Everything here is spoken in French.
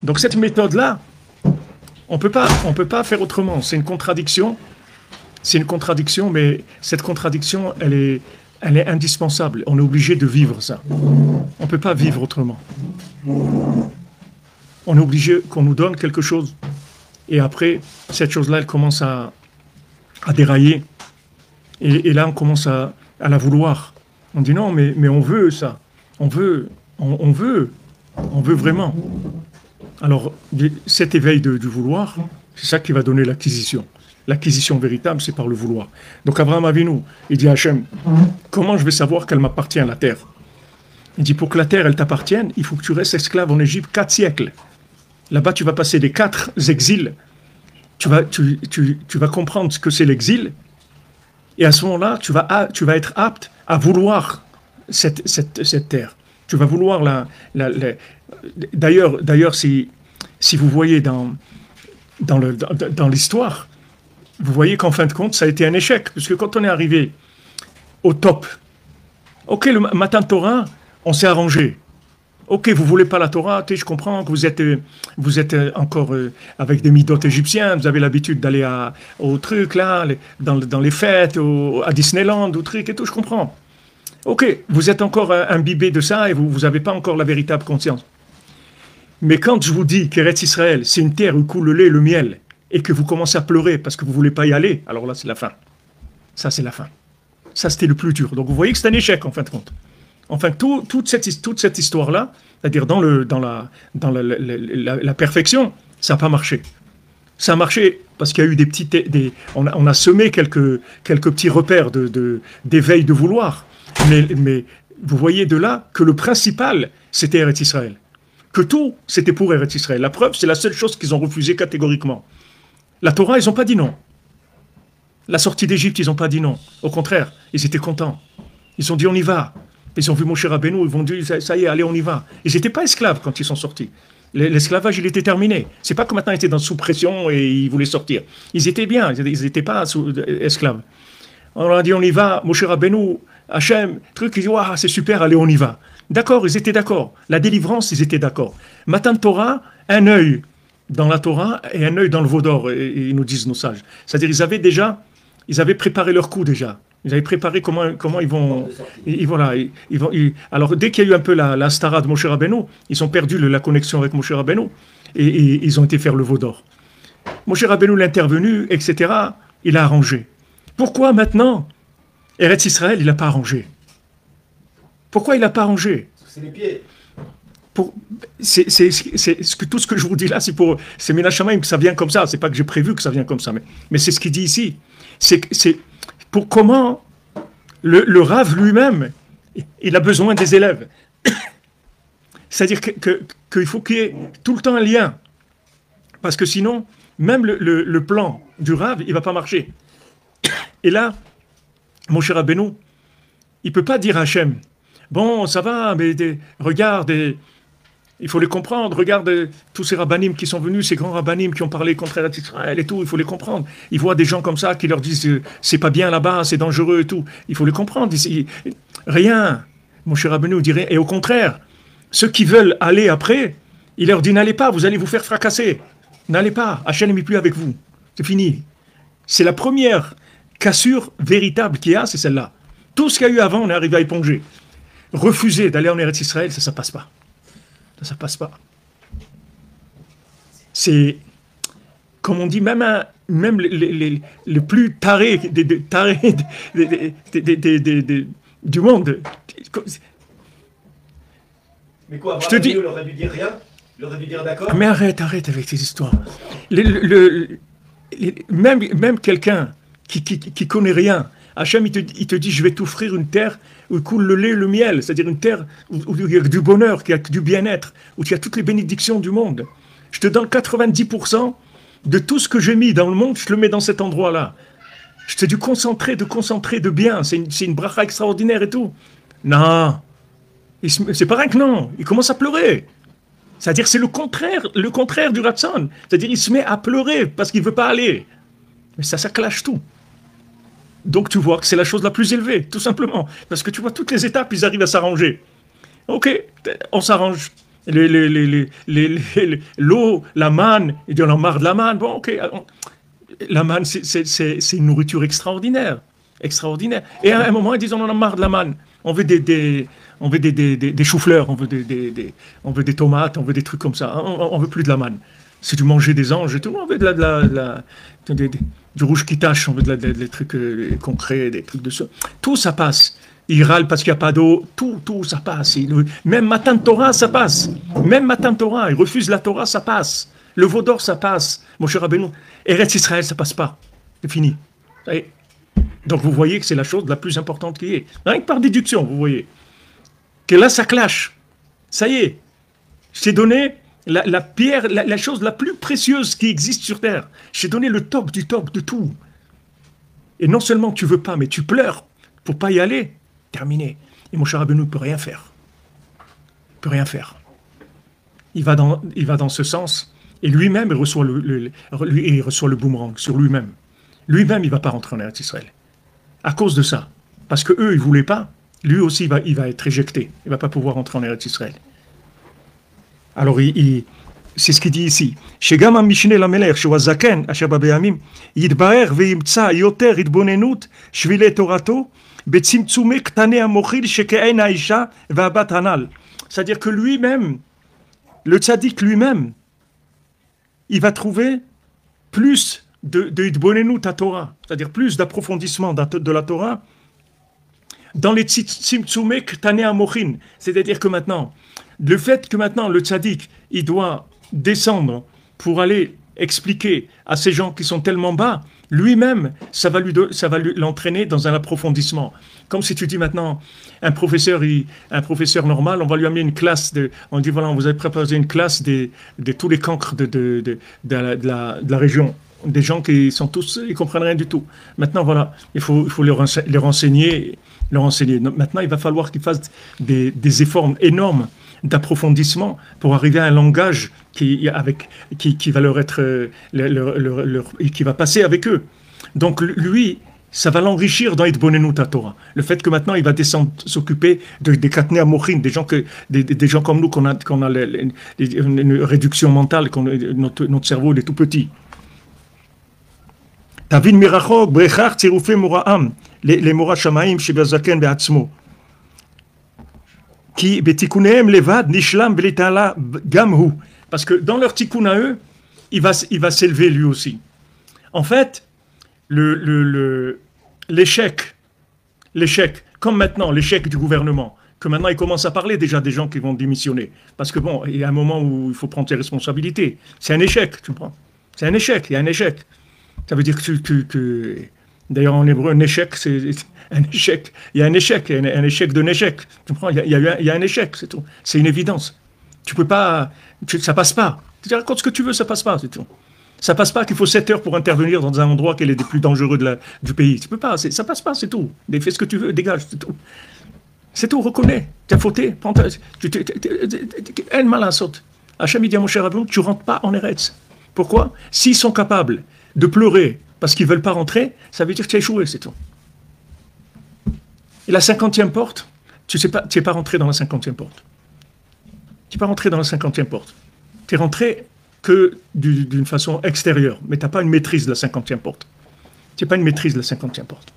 Donc cette méthode-là, on peut pas faire autrement. C'est une contradiction. C'est une contradiction, mais cette contradiction, elle est indispensable. On est obligé de vivre ça. On ne peut pas vivre autrement. On est obligé qu'on nous donne quelque chose. Et après, cette chose-là, elle commence à dérailler. Et là, on commence à la vouloir. On dit non, mais on veut ça. On veut vraiment. Alors, cet éveil du vouloir, c'est ça qui va donner l'acquisition. L'acquisition véritable, c'est par le vouloir. Donc, Abraham Avinu, il dit à Hachem, comment je vais savoir qu'elle m'appartient, la terre? Il dit, pour que la terre, elle t'appartienne, il faut que tu restes esclave en Égypte 4 siècles. Là-bas, tu vas passer les 4 exils. Tu vas comprendre ce que c'est l'exil. Et à ce moment-là, tu vas être apte à vouloir cette terre. Tu vas vouloir D'ailleurs, si vous voyez dans l'histoire, vous voyez qu'en fin de compte, ça a été un échec. Parce que quand on est arrivé au top, ok, le matin de Torah, on s'est arrangé. Ok, vous voulez pas la Torah, je comprends que vous êtes encore avec des midotes égyptiens, vous avez l'habitude d'aller au truc là, dans les fêtes, à Disneyland, au truc et tout, je comprends. Ok, vous êtes encore imbibé de ça et vous n'avez pas encore la véritable conscience. Mais quand je vous dis qu'Eretz Israël, c'est une terre où coule le lait et le miel, et que vous commencez à pleurer parce que vous ne voulez pas y aller, alors là, c'est la fin. Ça, c'est la fin. Ça, c'était le plus dur. Donc, vous voyez que c'est un échec, en fin de compte. Enfin, toute cette histoire-là, c'est-à-dire dans la perfection, ça n'a pas marché. Ça a marché parce qu'il y a eu on a semé quelques petits repères d'éveil de vouloir. Mais vous voyez de là que le principal, c'était Eretz Israël. Que tout, c'était pour Eretz Israël. La preuve, c'est la seule chose qu'ils ont refusé catégoriquement. La Torah, ils n'ont pas dit non. La sortie d'Égypte, ils n'ont pas dit non. Au contraire, ils étaient contents. Ils ont dit on y va. Ils ont vu Moshe Rabbeinu, ils vont dire ça y est, allez, on y va. Ils n'étaient pas esclaves quand ils sont sortis. L'esclavage, il était terminé. C'est pas que maintenant ils étaient sous pression et ils voulaient sortir. Ils étaient bien, ils n'étaient pas esclaves. On leur a dit on y va, Moshe Rabbeinu, Hachem, truc, ils disent waouh, c'est super, allez, on y va. D'accord, ils étaient d'accord. La délivrance, ils étaient d'accord. Matin de Torah, un œil dans la Torah et un œil dans le veau d'or, ils nous disent nos sages. C'est-à-dire ils avaient préparé leur coup déjà. Ils avaient préparé comment ils vont. Alors, dès qu'il y a eu un peu la stara de Moshe Rabbeinu, ils ont perdu la connexion avec Moshe Rabbeinu et ils ont été faire le veau d'or. Moshe Rabbeinu l'a intervenu, etc. Il a arrangé. Pourquoi maintenant Eretz Israël, il n'a pas arrangé? Pourquoi il n'a pas arrangé? C'est les pieds. Tout ce que je vous dis là, c'est Mina Shamayim que ça vient comme ça. C'est pas que j'ai prévu que ça vient comme ça, mais c'est ce qu'il dit ici. C'est pour comment le Rav lui-même, il a besoin des élèves. C'est-à-dire qu'il faut qu'il y ait tout le temps un lien. Parce que sinon, même le plan du Rav, il ne va pas marcher. Et là, mon cher Rabbeinu, il ne peut pas dire à Hachem, bon, ça va, mais regarde, il faut les comprendre, regarde tous ces rabbinim qui sont venus, ces grands rabbinim qui ont parlé contre Israël et tout, il faut les comprendre. Ils voient des gens comme ça qui leur disent, c'est pas bien là-bas, c'est dangereux et tout. Il faut les comprendre. Rien. Mon cher Rabbeinu dirait, et au contraire, ceux qui veulent aller après, il leur dit, n'allez pas, vous allez vous faire fracasser. N'allez pas, Hachem n'est plus avec vous. C'est fini. C'est la première cassure véritable qu'il y a, c'est celle-là. Tout ce qu'il y a eu avant, on est arrivé à éponger. Refuser d'aller en Eretz Israël, ça passe pas. Ça passe pas. C'est, comme on dit, même les plus tarés, du monde. Mais quoi, je te dis, il aurait dû dire rien? Il aurait dû dire d'accord? Mais arrête avec ces histoires. Même quelqu'un qui connaît rien, Hachem, il te dit, je vais t'offrir une terre où coule le lait et le miel, c'est-à-dire une terre où il y a du bonheur, qui a du bien-être, où il y a toutes les bénédictions du monde. Je te donne 90% de tout ce que j'ai mis dans le monde, je le mets dans cet endroit-là. Je t'ai dû concentrer de bien, c'est une bracha extraordinaire et tout. Non, c'est pas rien que non, il commence à pleurer. C'est-à-dire c'est le contraire du Ratson. C'est-à-dire il se met à pleurer parce qu'il ne veut pas aller. Mais ça clash tout. Donc tu vois que c'est la chose la plus élevée, tout simplement. Parce que tu vois, toutes les étapes, ils arrivent à s'arranger. Ok, on s'arrange. L'eau, la manne, il dit on en a marre de la manne. Bon, ok, la manne, c'est une nourriture extraordinaire. Extraordinaire. Et à un moment, ils disent on en a marre de la manne. On veut on veut des choux-fleurs, on veut des tomates, on veut des trucs comme ça. On veut plus de la manne. Si tu mangeais des anges et tout, on veut du rouge qui tache, on veut des trucs concrets, des trucs de ça. Tout ça passe. Il râle parce qu'il n'y a pas d'eau. Tout ça passe. Même Matan Torah, ça passe. Même Matan Torah, il refuse la Torah, ça passe. Le veau d'or, ça passe. Mon cher Rabbeinu, Eretz Israël, ça passe pas. C'est fini. Ça y est. Donc vous voyez que c'est la chose la plus importante qui est. Rien que par déduction, vous voyez. Que là, ça clash. Ça y est. Je t'ai donné la pierre, la chose la plus précieuse qui existe sur Terre. Je t'ai donné le top du top de tout. Et non seulement tu veux pas, mais tu pleures pour pas y aller. Terminé. Et mon cher Rabbeinu ne peut rien faire. Il peut rien faire. Il va dans ce sens. Et lui-même, il reçoit le boomerang sur lui-même. Lui-même, il ne va pas rentrer en Eretz Israël. À cause de ça. Parce qu'eux, ils ne voulaient pas. Lui aussi, il va être éjecté. Il ne va pas pouvoir rentrer en Eretz Israël. Alors, c'est ce qu'il dit ici. שגם המשנה למלך, שהוא הזקן, אשר בבימים, יתברך וימצא יותר התבוננות שבילי תורתו, בצמצומי קטני המוחיל שכעין האישה והבת הנ"ל. C'est-à-dire que lui-même, le tzaddik lui-même, il va trouver plus de Idbonenut à Torah, c'est-à-dire plus d'approfondissement de la Torah dans les Tzimtzumei Ktane Amochin. C'est-à-dire que maintenant, le fait que maintenant le tzaddik, il doit descendre pour aller expliquer à ces gens qui sont tellement bas, lui-même, ça va l'entraîner dans un approfondissement. Comme si tu dis maintenant, un professeur normal, on va lui amener une classe, on dit voilà, vous avez préparé une classe de tous les cancres de la région. Des gens qui sont tous, ils comprennent rien du tout. Maintenant, voilà, il faut les renseigner. Maintenant, il va falloir qu'ils fassent des efforts énormes d'approfondissement pour arriver à un langage qui va leur être, qui va passer avec eux. Donc, lui, ça va l'enrichir dans Idbonenut Torah. Le fait que maintenant, il va descendre s'occuper des Katnei Amochin, des gens comme nous, qu'on a une réduction mentale, notre cerveau il est tout petit. תבין מרחוק, בהכרח צירופי מוראם למורא שמיים שבזקן בעצמו. כי בתיקוניהם לבד נשלם ולהתעלה גם הוא. Parce que dans leur tikkun à eux, il va s'élever lui aussi. En fait, l'échec, comme maintenant l'échec du gouvernement, que maintenant il commence à parler déjà des gens qui vont démissionner. Parce que bon, il y a un moment où il faut prendre ses responsabilités. C'est un échec, tu comprends? C'est un échec, il y a un échec. Ça veut dire que d'ailleurs en hébreu, un échec, c'est un échec. Il y a un échec, un échec d'un échec. Tu comprends? Il y a un échec, c'est tout. C'est une évidence. Tu peux pas, ça passe pas. Tu racontes ce que tu veux, ça passe pas, c'est tout. Ça passe pas qu'il faut 7 heures pour intervenir dans un endroit qui est le plus dangereux du pays. Tu peux pas, ça passe pas, c'est tout. Fais ce que tu veux, dégage, c'est tout. C'est tout, reconnais. Tu as fauté. Un mal à sauter. Hachem dit à mon cher Rabbeinu, tu rentres pas en Eretz. Pourquoi? S'ils sont capables de pleurer parce qu'ils ne veulent pas rentrer, ça veut dire que tu as échoué, c'est tout. Et la 50e porte, tu n'es pas rentré dans la 50e porte. Tu n'es pas rentré dans la 50e porte. Tu es rentré que d'une façon extérieure, mais tu n'as pas une maîtrise de la 50e porte. Tu n'as pas une maîtrise de la 50e porte.